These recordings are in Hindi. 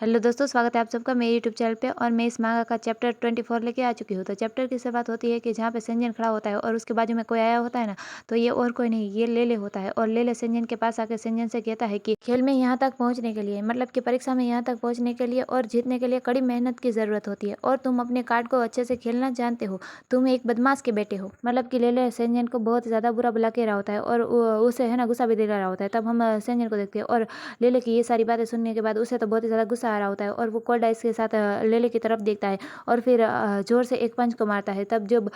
हेलो दोस्तों, स्वागत है आप सबका मेरे यूट्यूब चैनल पे। और मैं इस मांगा का चैप्टर 24 लेके आ चुकी हूँ। तो चैप्टर की शुरुआत होती है कि जहाँ पे सेंजन खड़ा होता है और उसके बाजू में कोई आया होता है ना, तो ये और कोई नहीं, ये लेले होता है। और लेले सेंजन के पास आके सेंजन से कहता है कि खेल में यहाँ तक पहुँचने के लिए, मतलब कि परीक्षा में यहाँ तक पहुँचने के लिए और जीतने के लिए कड़ी मेहनत की जरूरत होती है। और तुम अपने कार्ड को अच्छे से खेलना जानते हो, तुम एक बदमाश के बेटे हो। मतलब कि लेले सेंजन को बहुत ज्यादा बुरा बुला के रहा होता है और उसे है ना गुस्सा भी दिला रहा होता है। तब हम सेंजन को देखते हैं और लेले की ये सारी बातें सुनने के बाद उसे तो बहुत ही ज्यादा गुस्सा आ रहा होता है और वो कोल्ड आइस के साथ लेले की तरफ देखता है और फिर जोर से एक पंच को मारता है। तब जब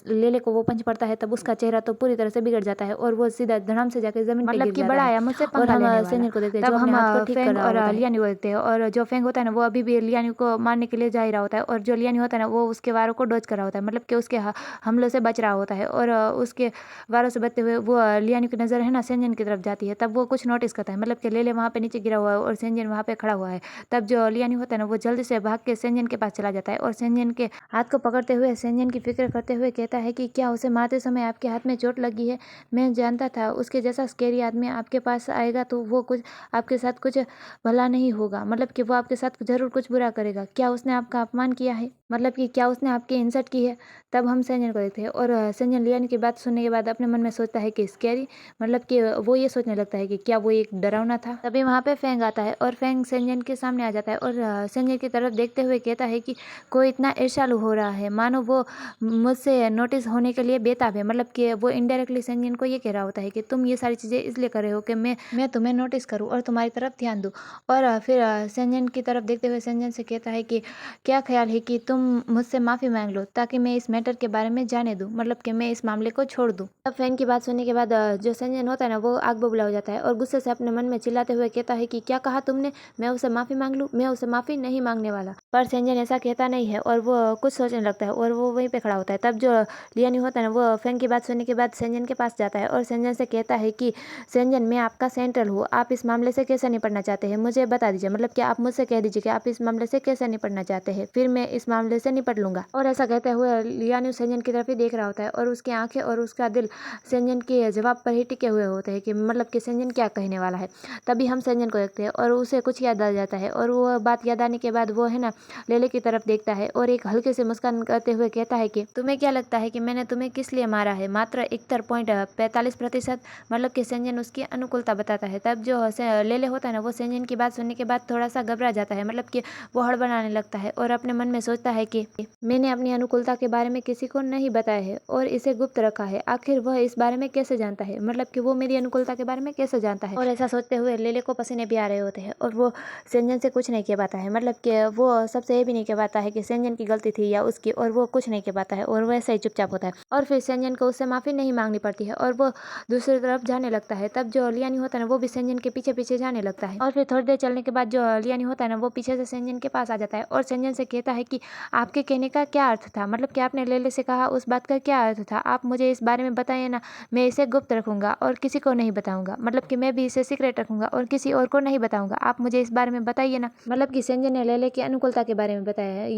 लेले को वो पंच पड़ता है तब उसका चेहरा तो पूरी तरह से बिगड़ जाता है और वो सीधा धड़ाम से जाके जमीन पे गिर जाता बड़ा है। आया मुझसे और पंगा हम लेने वाला। सेंजर को देखते हैं तब जो अपने हम हाथ को ठीक कर फेंग रहा और होता है। लियानी को देखते हैं और जो फेंग होता है ना वो अभी भी लियानी को मारने के लिए जा ही रहा होता है और जो लियानी होता है ना वो उसके वारों को डॉज कर रहा होता है, मतलब कि उसके हमलों से बच रहा होता है। और उसके वारों से बचते हुए वो लियानी की नज़र है ना सेंजन की तरफ जाती है। तब वो कुछ नोटिस करता है, मतलब कि लेले वहाँ पे नीचे गिरा हुआ है और सेंजन वहाँ पे खड़ा हुआ है। तब जो लियानी होता है ना वो जल्दी से भाग के सेंजन के पास चला जाता है और सेंजन के हाथ को पकड़ते हुए सेंजन की फिक्र करते हुए कहता है कि क्या उसे मारते समय आपके हाथ में चोट लगी है? मैं जानता था उसके जैसा स्केरी आदमी आपके पास आएगा तो वो कुछ आपके साथ कुछ भला नहीं होगा, मतलब कि वो आपके साथ जरूर कुछ बुरा करेगा। क्या उसने आपका अपमान किया है? मतलब कि क्या उसने आपकी इंसल्ट की है? तब हम सेंजन को देखते हैं और सेंजन लियानी की बात सुनने के बाद अपने मन में सोचता है कि स्केरी, मतलब कि वो ये सोचने लगता है कि क्या वो एक डरावना था। तभी वहाँ पे फेंग आता है और फेंग सेंजन के सामने आ जाता है और सेंजन की तरफ देखते हुए कहता है कि कोई इतना ईर्ष्यालु हो रहा है मानो वो मुझसे नोटिस होने के लिए बेताब है। मतलब कि वो इनडायरेक्टली सेंजन को ये कह रहा होता है कि तुम ये सारी चीज़ें इसलिए कर रहे हो कि मैं तुम्हें नोटिस करूँ और तुम्हारी तरफ ध्यान दूँ। और फिर सेंजन की तरफ देखते हुए सेंजन से कहता है कि क्या ख्याल है कि तुम मुझसे माफ़ी मांग लो ताकि मैं इस मैटर के बारे में जाने दूँ, मतलब कि मैं इस मामले को छोड़ दूँ। तब फैन की बात सुनने के बाद जो सेंजन होता है ना वो आग बबूला हो जाता है और गुस्से से अपने मन में चिल्लाते हुए कहता है कि क्या कहा तुमने? मैं उसे माफ़ी मांग लूँ? मैं उसे माफ़ी नहीं मांगने वाला। पर सेंजन ऐसा कहता नहीं है और वो कुछ सोचने लगता है और वो वहीं पे खड़ा होता है। तब जो लियानी होता है ना वो फैन की बात सुनने के बाद सेंजन के पास जाता है और सेंजन से कहता है कि सेंजन, मैं आपका सेंट्रल हूँ, आप इस मामले से कैसे निपटना चाहते हैं मुझे बता दीजिए। मतलब कि आप मुझसे कह दीजिए कि आप इस मामले से कैसे निपटना चाहते हैं, फिर मैं इस मामले से निपट लूंगा। और ऐसा कहते हुए लियानी सेंजन की तरफ ही देख रहा होता है और उसकी आंखें और उसका दिल सेंजन के जवाब पर ही टिके हुए होते हैं कि मतलब कि सेंजन क्या कहने वाला है। तभी हम सेंजन को देखते हैं और उसे कुछ याद आ जाता है और वो बात याद आने के बाद वो है ना लेले की तरफ देखता है और एक हल्के से मुस्कान करते हुए कहता है कि तुम्हें क्या लगता है कि मैंने तुम्हें किस लिए मारा है? मात्र 71.45%। मतलब कि सेंजन उसकी अनुकूलता बताता है। तब जो लेले होता है ना वो सेंजन की बात सुनने के बाद थोड़ा सा घबरा जाता है, मतलब कि वो हड़बड़ाने लगता है और अपने मन में सोचता है कि मैंने अपनी अनुकूलता के बारे में किसी को नहीं बताया है और इसे गुप्त रखा है। आखिर वह इस बारे में कैसे जानता है? मतलब कि वो मेरी अनुकूलता के बारे में कैसे जानता है? और ऐसा सोचते हुए लेले को पसीने भी आ रहे होते हैं और वो सेंजन से कुछ नहीं कह पाता है, मतलब कि वो सबसे ये भी नहीं कह पाता है कि सेंजन की गलती थी या उसकी, और वो कुछ नहीं कह पाता है और वैसे ही चुपचाप होता है। और फिर सेंजन को उससे माफी नहीं मांगनी पड़ती है और वो दूसरी तरफ जाने लगता है। तब जो लियानी होता है ना वो भी सेंजन के पीछे पीछे जाने लगता है और फिर थोड़ी देर चलने के बाद जो लियानी होता है ना वो पीछे से सेंजन के पास आ जाता है और सेंजन से कहता है कि आपके कहने का क्या अर्थ था? मतलब कि आपने लेले से कहा उस बात का क्या अर्थ था? आप मुझे इस बारे में बताइए ना, मैं इसे गुप्त रखूंगा और किसी को नहीं बताऊंगा। मतलब कि मैं भी इसे सीक्रेट रखूंगा और किसी और को नहीं बताऊंगा। आप मुझे इस बारे में बताइए ना। मतलब कि सेंजन ने लेले की अनुकूलता के बारे में बताया है।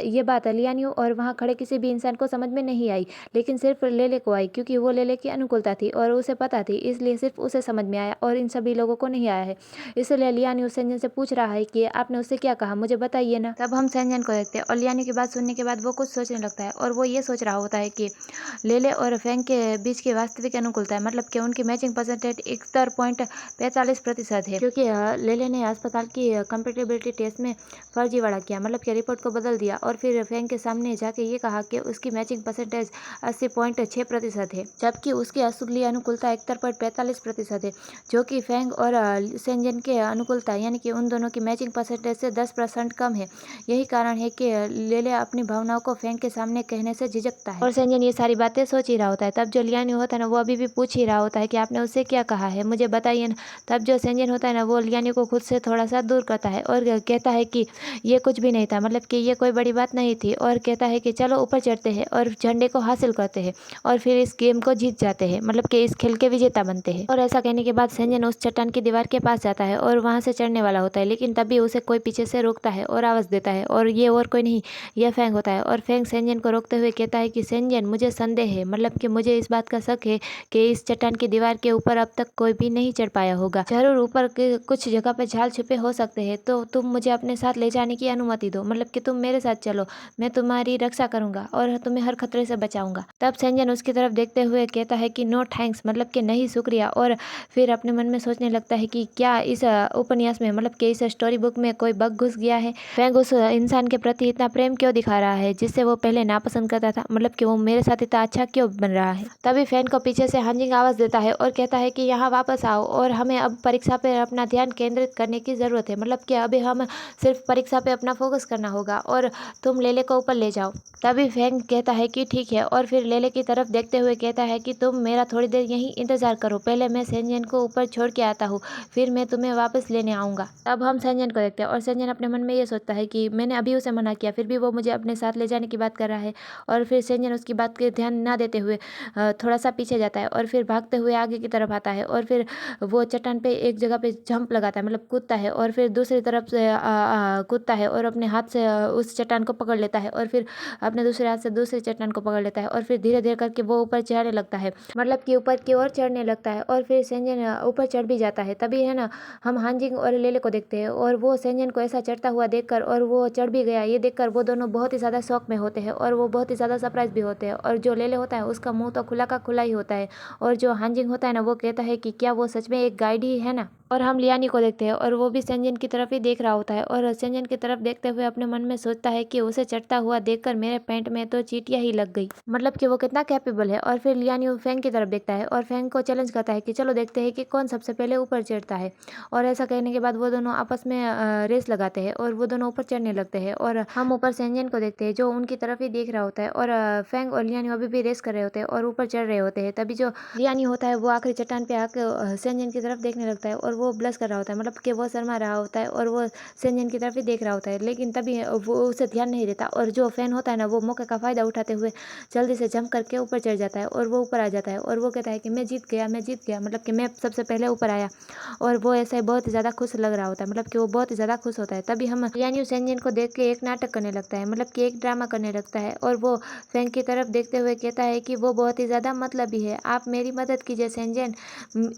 ये बात लियानी और वहाँ खड़े किसी भी इंसान को समझ में नहीं आई, लेकिन सिर्फ लेले को आई क्योंकि वो लेले की अनुकूलता थी और उसे पता थी, इसलिए सिर्फ उसे समझ में आया और इन सभी लोगों को नहीं आया है। इसलिए लियानी उस सेंजन से पूछ रहा है कि आपने उससे क्या कहा, मुझे बताइए ना। तब हम सेंजन को देखते हैं और लियानी की बात सुनने के बाद वो कुछ सोचने लगता है और वो ये सोच रहा होता है कि लेले और फेंग के बीच की वास्तविक अनुकूलता है, मतलब कि उनकी मैचिंग परसेंटेज 71.45% है, क्योंकि लेले ने अस्पताल की कंपेटेबिलिटी टेस्ट में फर्जीवाड़ा किया, मतलब कि रिपोर्ट को बदल दिया और फिर फेंग के सामने जाके ये कहा कि उसकी मैचिंग परसेंटेज 80.6% है, जबकि उसकी असली अनुकूलता 71.45% है, जो कि फेंग और सेंजन के अनुकूलता यानी कि उन दोनों की मैचिंग परसेंटेज से 10% कम है। यही कारण है कि लेले अपनी भावनाओं को फेंग के सामने कहने से झिझकता है और सेंजन ये सारी बातें सोच ही रहा होता है। तब जो लियानी होता है ना वो अभी भी पूछ ही रहा होता है कि आपने उससे क्या कहा है, मुझे बताइए ना। तब जो सेंजन होता है ना वो लियानी को खुद से थोड़ा सा दूर करता है और कहता है कि ये कुछ भी नहीं था, मतलब कि ये कोई बड़ी बात नहीं थी, और कहता है कि चलो ऊपर चढ़ते हैं और झंडे को हासिल करते हैं और फिर इस गेम को जीत जाते हैं, मतलब कि इस खेल के विजेता बनते हैं। और ऐसा कहने के बाद सेंजन उस चट्टान की दीवार के पास जाता है और वहां से चढ़ने वाला होता है, लेकिन तभी उसे कोई पीछे से रोकता है और आवाज देता है और ये और कोई नहीं, यह फेंग होता है। और फेंग सेंजन को रोकते हुए कहता है कि सेंजन, मुझे संदेह है, मतलब कि मुझे इस बात का शक है कि इस चट्टान की दीवार के ऊपर अब तक कोई भी नहीं चढ़ पाया होगा। जरूर ऊपर के कुछ जगह पे झाल छुपे हो सकते सकते हैं, तो तुम मुझे अपने साथ ले जाने की अनुमति दो, मतलब कि तुम मेरे साथ चलो, मैं तुम्हारी रक्षा करूंगा और तुम्हें हर खतरे से बचाऊंगा। तब सेंजन उसकी तरफ देखते हुए कहता है कि नो थैंक्स, मतलब कि नहीं शुक्रिया। और फिर अपने मन में सोचने लगता है कि क्या इस उपन्यास में, मतलब कि इस स्टोरी बुक में कोई बग घुस गया है। फैंग उस इंसान के प्रति इतना प्रेम क्यों दिखा रहा है जिससे वो पहले नापसंद करता था, मतलब कि वो मेरे साथ इतना अच्छा क्यों बन रहा है। तभी फैन को पीछे से हांजिंग आवाज देता है और कहता है कि यहाँ वापस आओ और हमें अब परीक्षा पर अपना ध्यान केंद्रित करने की जरूरत है, मतलब कि अभी हम सिर्फ परीक्षा पे अपना फोकस करना होगा और तुम लेले को ऊपर ले जाओ। तभी फैंग कहता है कि ठीक है, और फिर लेले की तरफ देखते हुए कहता है कि तुम मेरा थोड़ी देर यहीं इंतजार करो, पहले मैं सेंजन को ऊपर छोड़ के आता हूँ, फिर मैं तुम्हें वापस लेने आऊंगा। तब हम सेंजन को देखते हैं और सेंजन अपने मन में ये सोचता है कि मैंने अभी उसे मना किया, फिर भी वो मुझे अपने साथ ले जाने की बात कर रहा है। और फिर सेंजन उसकी बात के ध्यान ना देते हुए थोड़ा सा पीछे जाता है और फिर भागते हुए आगे की तरफ आता है और फिर वो चट्टान पे एक जगह पे जंप लगाता है, मतलब कूदता है और फिर दूसरी तरफ से कूदता है और अपने हाथ से उस चट्टान को पकड़ लेता है और फिर अपने दूसरे हाथ से दूसरी चट्टान को पकड़ लेता है और फिर धीरे धीरे करके वो ऊपर चढ़ने लगता है, मतलब कि ऊपर की ओर चढ़ने लगता है और फिर सेंजन ऊपर चढ़ भी जाता है। तभी है ना हम हांजिंग और लेले को देखते हैं और वो सेंजन को ऐसा चढ़ता हुआ देखकर और वो चढ़ भी गया ये देखकर वो दोनों बहुत ही ज़्यादा शौक में होते हैं और वो बहुत ही ज़्यादा सरप्राइज भी होते हैं। और जो लेले होता है उसका मुंह तो खुला का खुला ही होता है और जो हांजिंग होता है ना वो कहता है कि क्या वो सच में एक गाइड ही है ना। और हम लियानी को देखते हैं और वो भी सेंजन की तरफ ही देख रहा होता है और सेंजन की तरफ देखते हुए अपने मन में सोचता है कि उसे चढ़ता हुआ देखकर मेरे पैंट में तो चींटियां ही लग गई, मतलब कि वो कितना कैपेबल है। और फिर लियानी फैंग की तरफ देखता है और फैंग को चैलेंज करता है कि चलो देखते हैं कि कौन सबसे पहले ऊपर चढ़ता है। और ऐसा कहने के बाद वो दोनों आपस में रेस लगाते हैं और वो दोनों ऊपर चढ़ने लगते हैं और हम ऊपर सेंजन को देखते हैं जो उनकी तरफ ही देख रहा होता है और फैंग और लियानी अभी भी रेस कर रहे होते हैं और ऊपर चढ़ रहे होते हैं। तभी जो लियानी होता है वो आखिरी चट्टान पे आकर सेंजन की तरफ देखने लगता है और वो ब्लश कर रहा होता है, मतलब कि वो शर्मा रहा होता है और वो सेंजन की तरफ ही देख रहा होता है, लेकिन तभी वो उसे ध्यान नहीं देता और जो फैन होता है ना वो मौके का फायदा उठाते हुए जल्दी से जंप करके ऊपर चढ़ जाता है और वो ऊपर आ जाता है और वो कहता है कि मैं जीत गया, मैं जीत गया, मतलब कि मैं सबसे पहले ऊपर आया। और वो ऐसा ही बहुत ही ज़्यादा खुश लग रहा होता है, मतलब कि वो बहुत ही ज़्यादा खुश होता है। तभी हम यानी सेंजन को देख के एक नाटक करने लगता है, मतलब कि एक ड्रामा करने लगता है और वो फैंग की तरफ देखते हुए कहता है कि वो बहुत ही ज़्यादा मतलबी है, आप मेरी मदद कीजिए सेंजन।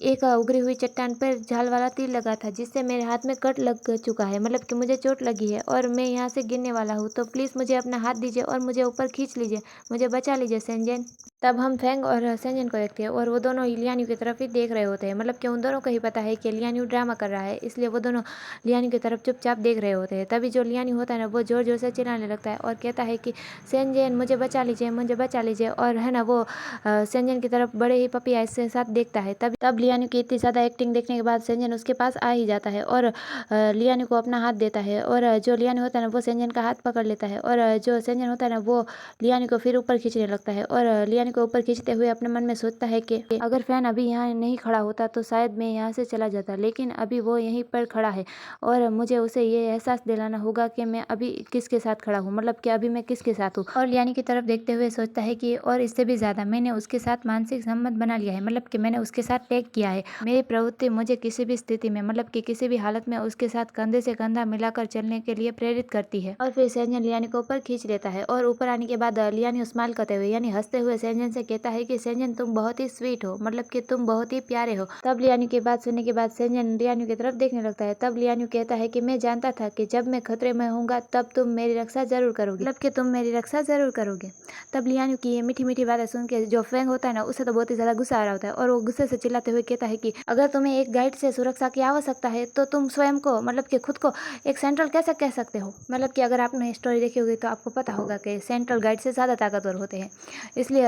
एक उगरी हुई चट्टान पर झाल वाला तीर लगा था जिससे मेरे हाथ में कट लग चुका है, मतलब कि मुझे चोट लगी है और मैं यहाँ से गिरने वाला हूँ, तो प्लीज़ मुझे अपना हाथ दीजिए और मुझे ऊपर खींच लीजिए, मुझे बचा लीजिए सेंजन। तब हम फैंग और सेंजन को देखते हैं और वो दोनों लियानी की तरफ ही देख रहे होते हैं, मतलब कि उन दोनों को ही पता है कि लियानी ड्रामा कर रहा है, इसलिए वो दोनों लियानी की तरफ चुपचाप देख रहे होते हैं। तभी जो लियानी होता है ना वो जोर जोर से चिल्लाने लगता है और कहता है कि सेंजन मुझे बचा लीजिए, मुझे बचा लीजिए। और है ना वो सेंजन की तरफ बड़े ही पपी आइज के साथ देखता है। तब लियानी की इतनी ज़्यादा एक्टिंग देखने के बाद सेंजन उसके पास आ ही जाता है और लियानी को अपना हाथ देता है और जो लियानी होता है ना वो सेंजन का हाथ पकड़ लेता है और जो सेंजन होता है ना वो लियानी को फिर ऊपर खींचने लगता है और लियानी को ऊपर खींचते हुए अपने मन में सोचता है कि अगर फैन अभी यहाँ नहीं खड़ा होता तो शायद मैं यहाँ से चला जाता, लेकिन अभी वो यहीं पर खड़ा है और मुझे उसे ये एहसास दिलाना होगा कि मैं अभी किसके साथ खड़ा हूँ, मतलब कि अभी मैं किसके साथ हूँ। और लियानी की तरफ देखते हुए सोचता है कि और इससे भी ज़्यादा मैंने उसके साथ मानसिक संबंध बना लिया है, मतलब कि मैंने उसके साथ टैग किया है। मेरी प्रवृत्ति मुझे किसी भी स्थिति में, मतलब कि किसी भी हालत में उसके साथ कंधे से कंधा मिलाकर चलने के लिए प्रेरित करती है। और फिर सेंजन लियानी को ऊपर खींच लेता है और ऊपर आने के बाद लियानी स्माइल करते हुए यानी हंसते हुए सेंजन से कहता है कि सेंजन तुम बहुत ही स्वीट हो, मतलब कि तुम बहुत ही प्यारे हो। तब लियानी की बात सुनने के बाद सेंजन लियानी की तरफ देखने लगता है। तब लियानी कहता है कि मैं जानता था कि जब मैं खतरे में होऊंगा तब तुम मेरी रक्षा जरूर करोगे, मतलब कि तुम मेरी रक्षा जरूर करोगे। तब लियानी की ये मीठी मीठी बातें सुन के जो फैंग होता है ना उसे तो बहुत ही ज्यादा गुस्सा आ रहा होता है और वो गुस्से से चिल्लाते हुए कहता है कि अगर तुम्हें एक गाइड से सुरक्षा की आवश्यकता है तो तुम स्वयं को, मतलब कि खुद को एक सेंट्रल कैसे कह सकते हो। मतलब कि अगर आपने स्टोरी देखी होगी तो आपको पता होगा कि सेंट्रल गाइड से ज़्यादा ताकतवर होते हैं, इसलिए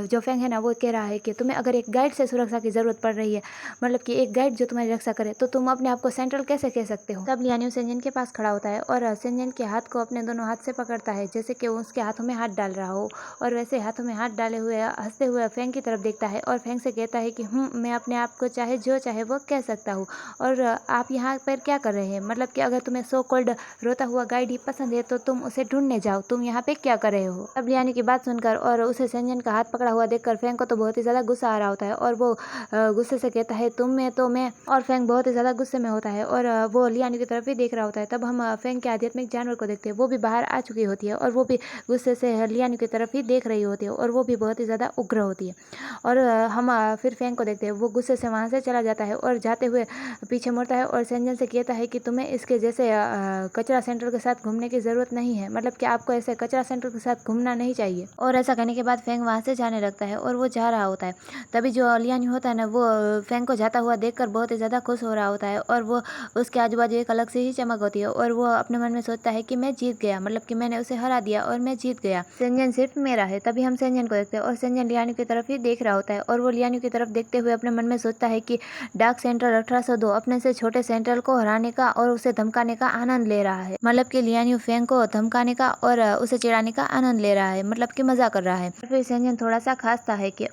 जो फैंग है ना वो कह रहा है कि तुम्हें अगर एक गाइड से सुरक्षा की ज़रूरत पड़ रही है, मतलब कि एक गाइड जो तुम्हारी रक्षा करे, तो तुम अपने आप को सेंट्रल कैसे कह सकते हो। तब लियानी सेंजन के पास खड़ा होता है और सेंजन के हाथ को अपने दोनों हाथ से पकड़ता है जैसे कि वो उसके हाथों में हाथ डाल रहा हो और वैसे हाथों में हाथ डाले हुए हंसते हुए फैंग की तरफ देखता है और फैंग से कहता है कि मैं अपने आप को चाहे जो चाहे वो कह सकता हूँ और आप यहाँ पर क्या कर रहे हैं, मतलब कि अगर तुम्हें सो कॉल्ड रोता हुआ गाइड ही पसंद है तो तुम उसे ढूंढने जाओ, तुम यहाँ पे क्या कर रहे हो। तब लियानी की बात सुनकर और उसे सेंजन का हाथ हाथ पकड़ा हुआ देखकर फेंग को तो बहुत ही ज़्यादा गुस्सा आ रहा होता है और वो गुस्से से कहता है तुम में तो मैं, और फेंग बहुत ही ज़्यादा गुस्से में होता है और वो लियान्यू की तरफ ही देख रहा होता है। तब हम फेंग के आध्यात्मिक जानवर को देखते हैं, वो भी बाहर आ चुकी होती है और वो भी गुस्से से लियान्यू की तरफ ही देख रही होती है और वो भी बहुत ही ज़्यादा उग्र होती है। और हम फिर फेंग को देखते हैं, वो गुस्से से वहाँ से चला जाता है और जाते हुए पीछे मुड़ता है और सेंजन से कहता है कि तुम्हें इसके जैसे कचरा सेंटर के साथ घूमने की ज़रूरत नहीं है, मतलब कि आपको ऐसे कचरा सेंटर के साथ घूमना नहीं चाहिए। और ऐसा कहने के बाद फेंग वहाँ से जाने लगता है और वो जा रहा होता है। तभी जो लियान्यू होता है ना, वो फेंग को जाता हुआ देखकर बहुत ही ज़्यादा खुश हो रहा होता है और वो उसके आजू बाजू एक अलग से ही चमक होती है और वो अपने मन में सोचता है कि मैं जीत गया, मतलब कि मैंने उसे हरा दिया और मैं जीत गया, सेंजन सिर्फ मेरा है। तभी हम सेंजन को देखते हैं और सेंजन लियान्यू की तरफ ही देख रहा होता है और वो लियान्यू की तरफ देखते हुए अपने मन में सोचता है कि डार्क सेंट्रल 1802 अपने से छोटे सेंट्रल को हराने का और उसे धमकाने का आनंद ले रहा है, मतलब कि लियान्यू फेंग को धमकाने का और उसे चिढ़ाने का आनंद ले रहा है, मतलब कि मजा कर रहा है। फिर सेंजन थोड़ा सा खांसता है कि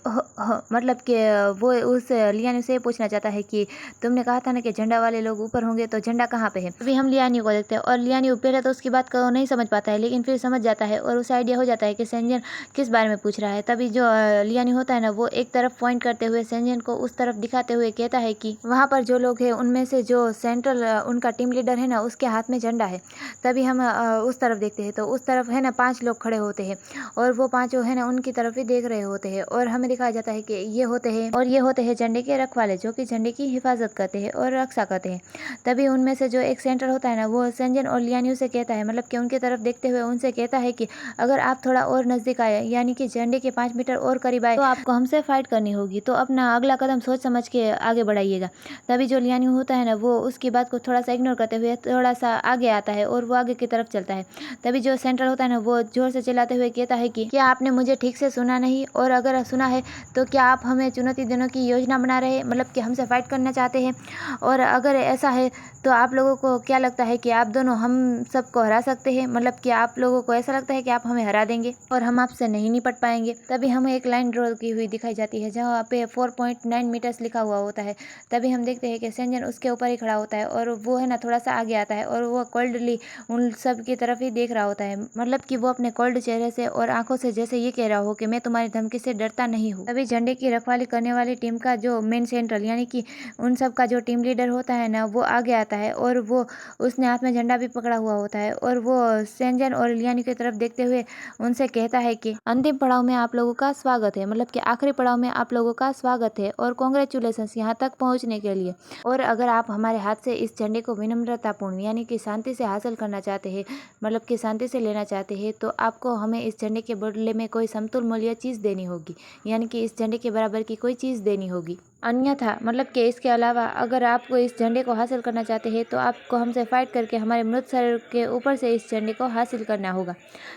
मतलब कि वो उस लियान्यू से पूछना चाहता है कि तुमने कहा था ना कि झंडा वाले लोग ऊपर होंगे, तो झंडा कहाँ पे है। अभी हम लियान्यू को देखते हैं और लियान्यू पहले तो उसकी बात को नहीं समझ पाता है, लेकिन फिर समझ जाता है और उसे आइडिया हो जाता है कि सेंजन किस बारे में पूछ रहा है। तभी जो लियान्यू होता है ना, वो एक तरफ पॉइंट करते हुए सेंजन को उस तरफ दिखाते हुए कहता है कि वहाँ पर जो लोग हैं उनमें से जो सेंट्रल उनका टीम लीडर है ना, उसके हाथ में झंडा है। तभी हम उस तरफ देखते हैं, तो उस तरफ है ना 5 लोग खड़े होते हैं और वो पांचों है ना उनकी तरफ ही देख रहे होते हैं और हमें दिखाया जाता है कि ये होते हैं झंडे के रखवाले, जो कि झंडे की हिफाजत करते हैं और रक्षा करते हैं। तभी उनमें से जो एक सेंटर होता है ना, वो सेंजन और लियान्यू से कहता है, मतलब कि उनकी तरफ देखते हुए उनसे कहता है कि अगर आप थोड़ा और नजदीक आए, यानी कि झंडे के 5 मीटर और करीब आए, तो आपको हमसे फाइट करनी होगी, तो अपना अगला कदम सोच समझ के आगे बढ़ाइएगा। तभी जो लियान्यू होता है ना, वो उसकी बात को थोड़ा सा इग्नोर करते हुए थोड़ा सा आगे आता है और वो आगे की तरफ चलता है। तभी जो सेंटर होता है ना, वो जोर से चिल्लाते हुए कहता है कि क्या आपने मुझे ठीक से सुना नहीं, और अगर सुना है तो क्या आप हमें चुनौती देने की योजना बना रहे हैं, मतलब कि हमसे फाइट करना चाहते हैं, और अगर ऐसा है तो आप लोगों को क्या लगता है कि आप दोनों हम सबको हरा सकते हैं, मतलब कि आप लोगों को ऐसा लगता है कि आप हमें हरा देंगे और हम आपसे नहीं निपट पाएंगे। तभी हमें एक लाइन ड्रॉ की हुई दिखाई जाती है जहाँ पे 4.9 मीटर्स लिखा हुआ होता है। तभी हम देखते हैं कि सेंजन उसके ऊपर ही खड़ा होता है और वो है ना थोड़ा सा आगे आता है और वो कोल्डली उन सब की तरफ ही देख रहा होता है, मतलब कि वो अपने कोल्ड चेहरे से और आंखों से जैसे ये कह रहा हो कि मैं तुम्हारी धमकी से डरता नहीं हूँ। तभी झंडे की रखवाली करने वाली टीम का जो मेन सेंट्रल, यानी कि उन सब का जो टीम लीडर होता है ना, वो आगे आता है और वो उसने हाथ में झंडा भी पकड़ा हुआ होता है और वो सेंजन और लियान्यू की तरफ देखते हुए उनसे कहता है कि अंतिम पड़ाव में आप लोगों का स्वागत है, मतलब कि आखिरी पड़ाव में आप लोगों का स्वागत है और कॉन्ग्रेचुलेशंस यहाँ तक पहुँचने के लिए। और अगर आप हमारे हाथ से इस झंडे को विनम्रतापूर्ण, यानी कि शांति से हासिल करना चाहते हैं, मतलब कि शांति से लेना चाहते हैं, तो आपको हमें इस झंडे के बदले में कोई समतुल्य मूल्य चीज़ देनी होगी, यानी कि इस झंडे के बराबर की कोई चीज़ देनी होगी। अन्यथा, मतलब कि इसके अलावा अगर आपको इस झंडे को हासिल करना चाहते हैं तो आपको हमसे फाइट करके हमारे मृत शरीर के ऊपर से इस झंडे को हासिल करना होगा।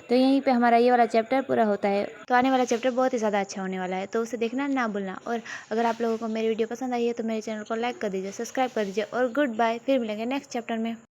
तो यहीं पे हमारा ये वाला चैप्टर पूरा होता है। तो आने वाला चैप्टर बहुत ही ज़्यादा अच्छा होने वाला है, तो उसे देखना ना भूलना। और अगर आप लोगों को मेरी वीडियो पसंद आई है तो मेरे चैनल को लाइक कर दीजिए, सब्सक्राइब कर दीजिए और गुड बाय। फिर मिलेंगे नेक्स्ट चैप्टर में।